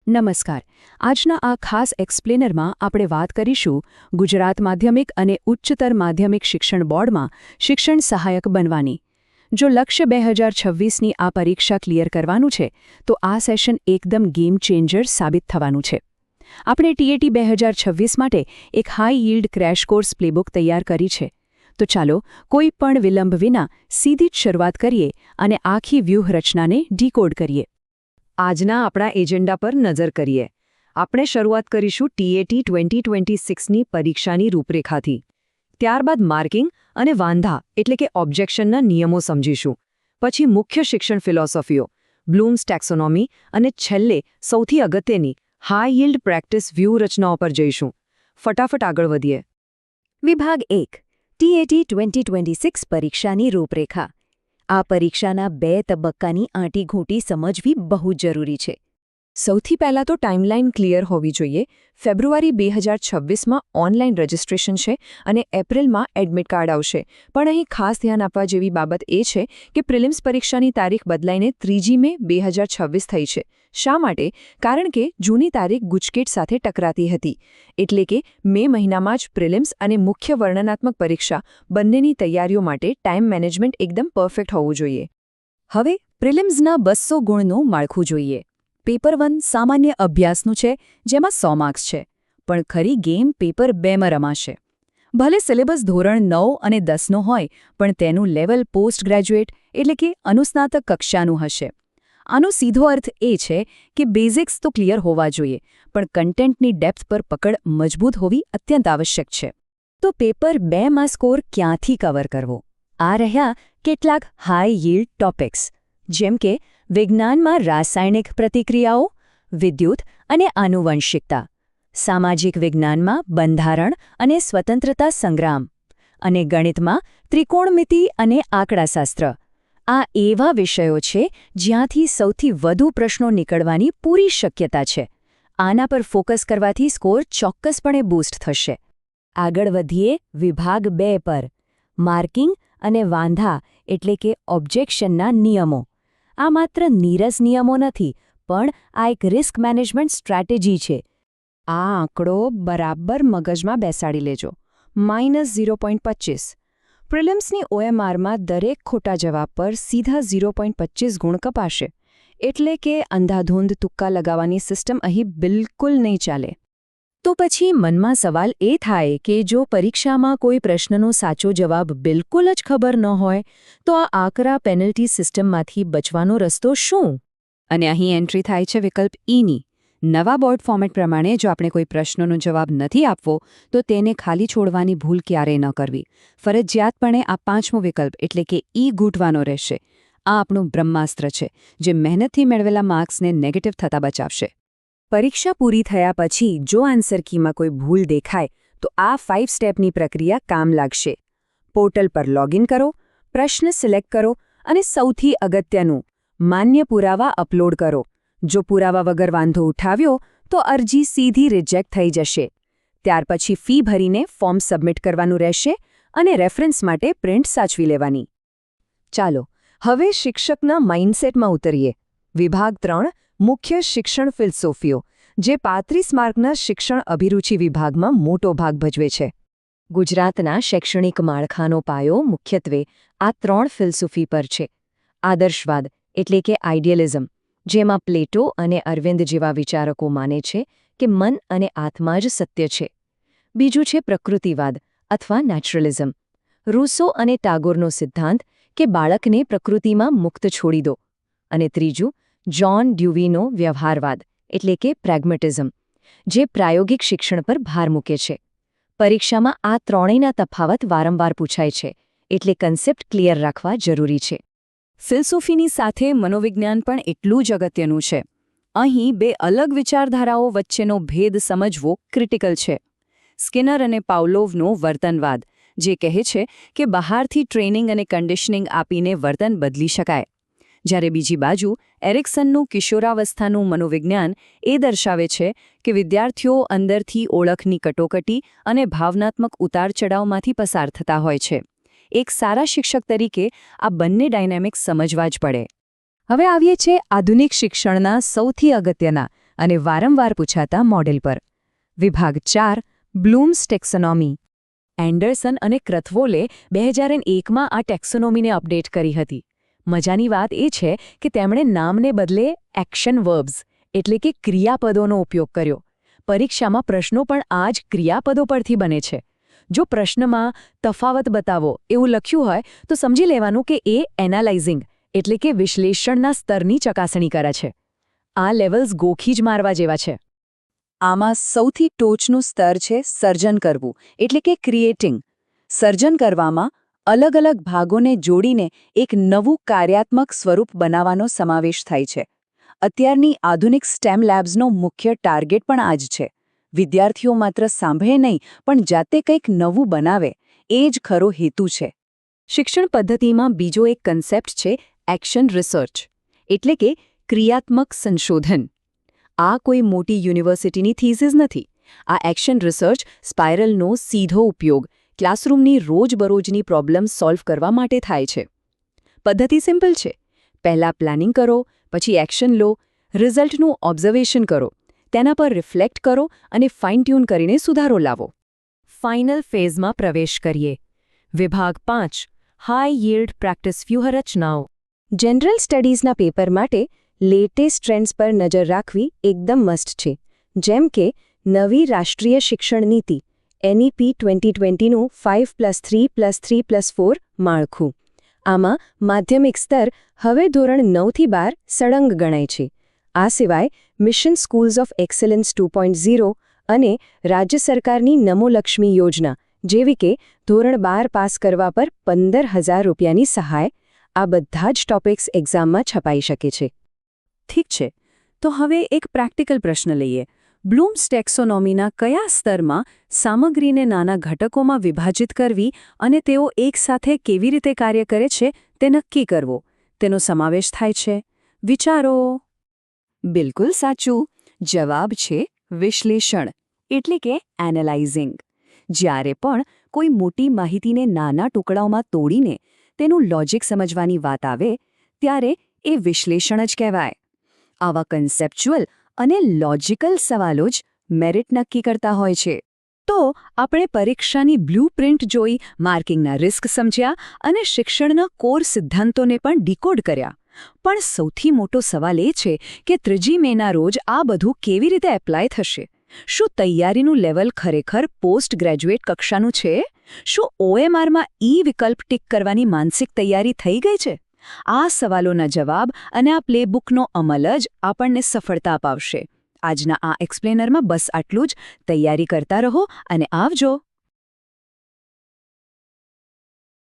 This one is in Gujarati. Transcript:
નમસ્કાર. આજના આ ખાસ એક્સપ્લેનરમાં આપણે વાત કરીશું ગુજરાત માધ્યમિક અને ઉચ્ચતર માધ્યમિક શિક્ષણ બોર્ડમાં શિક્ષણ સહાયક બનવાની. જો લક્ષ્ય 2026ની આ પરીક્ષા ક્લિયર કરવાનું છે તો આ સેશન એકદમ ગેમ ચેન્જર સાબિત થવાનું છે. આપણે ટીએટી 2026 માટે એક હાઈ યીલ્ડ ક્રેશ કોર્સ પ્લેબુક તૈયાર કરી છે. તો ચાલો કોઈ પણ વિલંબ વિના સીધી જ શરૂઆત કરીએ અને આખી વ્યૂહરચનાને ડીકોડ કરીએ. આજના આપણા એજન્ડા પર નજર કરીએ. આપણે શરૂઆત કરીશું ટીએટી 2026ની પરીક્ષાની રૂપરેખાથી. ત્યારબાદ માર્કિંગ અને વાંધા એટલે કે ઓબ્જેક્શનના નિયમો સમજીશું. પછી મુખ્ય શિક્ષણ ફિલોસોફીઓ, બ્લૂમ્સ ટેક્સોનોમી અને છેલ્લે સૌથી અગત્યની હાઈ યીલ્ડ પ્રેક્ટિસ વ્યૂહરચનાઓ પર જઈશું. ફટાફટ આગળ વધીએ. વિભાગ 1 ટીએટી 2026 પરીક્ષાની રૂપરેખા. આ પરીક્ષાના 2 તબક્કાની આંટીઘૂંટી સમજવી બહુ જરૂરી છે. સૌથી પહેલાં તો ટાઈમલાઈન ક્લિયર હોવી જોઈએ. ફેબ્રુઆરી 2026માં ઓનલાઈન રજિસ્ટ્રેશન છે અને એપ્રિલમાં એડમિટ કાર્ડ આવશે. પણ અહીં ખાસ ધ્યાન આપવા જેવી બાબત એ છે કે પ્રિલિમ્સ પરીક્ષાની તારીખ બદલાઈને 3 મે 2026 થઈ છે. શા માટે? કારણ કે જૂની તારીખ ગુજકેટ સાથે ટકરાતી હતી. એટલે કે મે મહિનામાં જ પ્રિલિમ્સ અને મુખ્ય વર્ણનાત્મક પરીક્ષા બંનેની તૈયારીઓ માટે ટાઈમ મેનેજમેન્ટ એકદમ પરફેક્ટ હોવું જોઈએ. હવે પ્રિલિમ્સના 200 ગુણનું માળખું જોઈએ. પેપર 1 સામાન્ય અભ્યાસનું છે, જેમાં 100 માર્ક્સ છે. પણ ખરી ગેમ પેપર 2માં રમાશે. ભલે સિલેબસ ધોરણ 9 અને 10નો હોય, પણ તેનું લેવલ પોસ્ટ ગ્રેજ્યુએટ એટલે કે અનુસ્નાતક કક્ષાનું હશે. આનો સીધો અર્થ એ છે કે બેઝિક્સ તો ક્લિયર હોવા જોઈએ, પણ કન્ટેન્ટની ડેપ્થ પર પકડ મજબૂત હોવી અત્યંત આવશ્યક છે. તો પેપર 2માં સ્કોર ક્યાંથી કવર કરવો? આ રહ્યા કેટલાક હાઈ યીલ્ડ ટોપિક્સ, જેમ કે વિજ્ઞાનમાં રાસાયણિક પ્રતિક્રિયાઓ, વિદ્યુત અને આનુવંશિકતા, સામાજિક વિજ્ઞાનમાં બંધારણ અને સ્વતંત્રતા સંગ્રામ, અને ગણિતમાં ત્રિકોણમિતિ અને આંકડાશાસ્ત્ર. આ એવા વિષયો છે જ્યાંથી સૌથી વધુ પ્રશ્નો નીકળવાની પૂરી શક્યતા છે. આના પર ફોકસ કરવાથી સ્કોર ચોક્કસપણે બૂસ્ટ થશે. આગળ વધીએ વિભાગ 2 પર. માર્કિંગ અને વાંધા એટલે કે ઓબ્જેક્શનના નિયમો. આ માત્ર નીરસ નિયમો નથી, પણ આ એક રિસ્ક મેનેજમેન્ટ સ્ટ્રેટેજી છે. આ આંકડો બરાબર મગજમાં બેસાડી લેજો. -0.25. પ્રિલિમ્સની OMRમાં દરેક ખોટા જવાબ પર સીધા 0.25 ગુણ કપાશે. એટલે કે અંધાધૂંધ તુક્કા લગાવવાની સિસ્ટમ અહીં બિલકુલ નહીં ચાલે. તો પછી મનમાં સવાલ એ થાય કે જો પરીક્ષામાં કોઈ પ્રશ્નનો સાચો જવાબ બિલકુલ જ ખબર ન હોય, તો આ આકરા પેનલ્ટી સિસ્ટમમાંથી બચવાનો રસ્તો શું? અને અહીં એન્ટ્રી થાય છે વિકલ્પ ઈની. નવા બોર્ડ ફોર્મેટ પ્રમાણે જો આપણે કોઈ પ્રશ્નનો જવાબ નથી આપવો તો તેને ખાલી છોડવાની ભૂલ ક્યારેય ન કરવી. ફરજિયાતપણે આ 5મો વિકલ્પ એટલે કે ઈ ગૂંટવાનો રહેશે. આ આપણું બ્રહ્માસ્ત્ર છે, જે મહેનતથી મેળવેલા માર્ક્સને નેગેટિવ થતા બચાવશે. પરીક્ષા પૂરી થયા પછી જો આન્સર કીમાં કોઈ ભૂલ દેખાય તો આ 5 સ્ટેપની પ્રક્રિયા કામ લાગશે. પોર્ટલ પર લોગિન કરો, પ્રશ્ન સિલેક્ટ કરો અને સૌથી અગત્યનું માન્ય પુરાવા અપલોડ કરો. જો પુરાવા વગર વાંધો ઉઠાવ્યો તો અરજી સીધી રિજેક્ટ થઈ જશે. ત્યાર પછી ફી ભરીને ફોર્મ સબમિટ કરવાનું રહેશે અને રેફરન્સ માટે પ્રિન્ટ સાચવી લેવાની. ચાલો હવે શિક્ષકના માઇન્ડસેટમાં ઉતરીએ. વિભાગ 3 મુખ્ય શિક્ષણ ફિલસોફીઓ, જે 35 માર્કના શિક્ષણ અભિરુચિ વિભાગમાં મોટો ભાગ ભજવે છે. ગુજરાતના શૈક્ષણિક માળખાનો પાયો મુખ્યત્વે આ 3 ફિલસૂફી પર છે. આદર્શવાદ એટલે કે આઇડિયલિઝમ, જેમાં પ્લેટો અને અરવિંદ જેવા વિચારકો માને છે કે મન અને આત્મા જ સત્ય છે. બીજું છે પ્રકૃતિવાદ અથવા નેચરલિઝમ, રૂસો અને ટાગોરનો સિદ્ધાંત કે બાળકને પ્રકૃતિમાં મુક્ત છોડી દો. અને ત્રીજું જ્હોન ડ્યુવીનો વ્યવહારવાદ એટલે કે પ્રેગ્મેટિઝમ, જે પ્રાયોગિક શિક્ષણ પર ભાર મૂકે છે. પરીક્ષામાં આ ત્રણેયના તફાવત વારંવાર પૂછાય છે, એટલે કન્સેપ્ટ ક્લિયર રાખવા જરૂરી છે. ફિલસૂફીની સાથે મનોવિજ્ઞાન પણ એટલું જ અગત્યનું છે. અહીં 2 અલગ વિચારધારાઓ વચ્ચેનો ભેદ સમજવો ક્રિટિકલ છે. સ્કિનર અને પાવલોવનો વર્તનવાદ, જે કહે છે કે બહારથી ટ્રેનિંગ અને કન્ડિશનિંગ આપીને વર્તન બદલી શકાય. જ્યારે બીજી બાજુ એરિક્સનનું કિશોરાવસ્થાનું મનોવિજ્ઞાન એ દર્શાવે છે કે વિદ્યાર્થીઓ અંદરથી ઓળખની કટોકટી અને ભાવનાત્મક ઉતાર-ચઢાવમાંથી પસાર થતા હોય છે. એક સારા શિક્ષક તરીકે આ બંને ડાયનેમિક્સ સમજવા જ પડે. હવે આવીએ છીએ આધુનિક શિક્ષણના સૌથી અગત્યના અને વારંવાર પૂછાતા મોડેલ પર. વિભાગ 4 બ્લૂમ્સ ટેક્સોનોમી. એન્ડરસન અને ક્રથવોલે 2001માં આ ટેક્સોનોમીને અપડેટ કરી હતી. મજાની વાત એ છે કે તેમણે નામને બદલે એક્શન વર્બ્સ એટલે કે ક્રિયાપદોનો ઉપયોગ કર્યો. પરીક્ષામાં પ્રશ્નો પણ આ જ ક્રિયાપદો પરથી બને છે. જો પ્રશ્નમાં તફાવત બતાવો એવું લખ્યું હોય તો સમજી લેવાનું કે એ એનાલાઇઝિંગ એટલે કે વિશ્લેષણના સ્તરની ચકાસણી કરે છે. આ લેવલ્સ ગોખી જ મારવા જેવા છે. આમાં સૌથી ટોચનું સ્તર છે સર્જન કરવું એટલે કે ક્રિએટિંગ. સર્જન કરવામાં અલગ અલગ ભાગોને જોડીને એક નવું કાર્યાત્મક સ્વરૂપ બનાવવાનો સમાવેશ થાય છે. અત્યારની આધુનિક સ્ટેમ લેબ્સનો મુખ્ય ટાર્ગેટ પણ આ જ છે. વિદ્યાર્થીઓ માત્ર સાંભળે નહીં પણ જાતે કંઈક નવું બનાવે એ જ ખરો હેતુ છે. શિક્ષણ પદ્ધતિમાં બીજો એક કન્સેપ્ટ છે એક્શન રિસર્ચ એટલે કે ક્રિયાત્મક સંશોધન. આ કોઈ મોટી યુનિવર્સિટીની થીસીસ નથી. આ એક્શન રિસર્ચ સ્પાઇરલનો સીધો ઉપયોગ ક્લાસરૂમની રોજબરોજની પ્રોબ્લેમ સોલ્વ કરવા માટે થાય છે. પદ્ધતિ સિમ્પલ છે. પહેલાં પ્લાનિંગ કરો, પછી એક્શન લો, રિઝલ્ટનું ઓબ્ઝર્વેશન કરો, તેના પર રિફ્લેક્ટ કરો અને ફાઇન ટ્યુન કરીને સુધારો લાવો. ફાઇનલ ફેઝમાં પ્રવેશ કરીએ. વિભાગ 5 હાઈ યીલ્ડ પ્રેક્ટિસ વ્યૂહરચનાઓ. જનરલ સ્ટડીઝના પેપર માટે લેટેસ્ટ ટ્રેન્ડ્સ પર નજર રાખવી એકદમ મસ્ત છે. જેમ કે નવી રાષ્ટ્રીય શિક્ષણ નીતિ NEP 2020નું 5+3+3+4 માળખું. આમાં માધ્યમિક સ્તર હવે ધોરણ 9થી 12 સળંગ ગણાય છે. આ સિવાય મિશન સ્કૂલ્સ ઓફ એક્સલન્સ 2.0 અને રાજ્ય સરકારની નમોલક્ષ્મી યોજના જેવી કે ધોરણ 12 પાસ કરવા પર 15,000 રૂપિયાની સહાય, આ બધા જ ટોપિક્સ એક્ઝામમાં છપાઈ શકે છે. ઠીક છે, તો હવે એક પ્રેક્ટિકલ પ્રશ્ન લઈએ. બ્લૂમ્સ ટેક્સોનોમીના કયા સ્તરમાં સામગ્રીને નાના ઘટકોમાં વિભાજિત કરવી અને તેઓ એકસાથે કેવી રીતે કાર્ય કરે છે તે નક્કી કરવો તેનો સમાવેશ થાય છે? વિચારો. બિલકુલ સાચું. જવાબ છે વિશ્લેષણ એટલે કે એનાલાઇઝિંગ. જ્યારે પણ કોઈ મોટી માહિતીને નાના ટુકડાઓમાં તોડીને તેનું લોજિક સમજવાની વાત આવે ત્યારે એ વિશ્લેષણ જ કહેવાય. આવા કન્સેપ્ચ્યુઅલ અને લોજિકલ સવાલો જ મેરિટ નક્કી કરતા હોય છે. તો આપણે પરીક્ષાની બ્લૂપ્રિન્ટ જોઈ, માર્કિંગના રિસ્ક સમજ્યા અને શિક્ષણના કોર સિદ્ધાંતોને પણ ડીકોડ કર્યા. પણ સૌથી મોટો સવાલ એ છે કે 3 મેના રોજ આ બધું કેવી રીતે એપ્લાય થશે? શું તૈયારીનું લેવલ ખરેખર પોસ્ટ ગ્રેજ્યુએટ કક્ષાનું છે? શું OMRમાં વિકલ્પ ટીક કરવાની માનસિક તૈયારી થઈ ગઈ છે? આ સવાલોના જવાબ અને આ પ્લેબુકનો અમલ જ આપણને સફળતા અપાવશે. આજના આ એક્સપ્લેનરમાં બસ આટલું જ. તૈયારી કરતા રહો અને આવજો.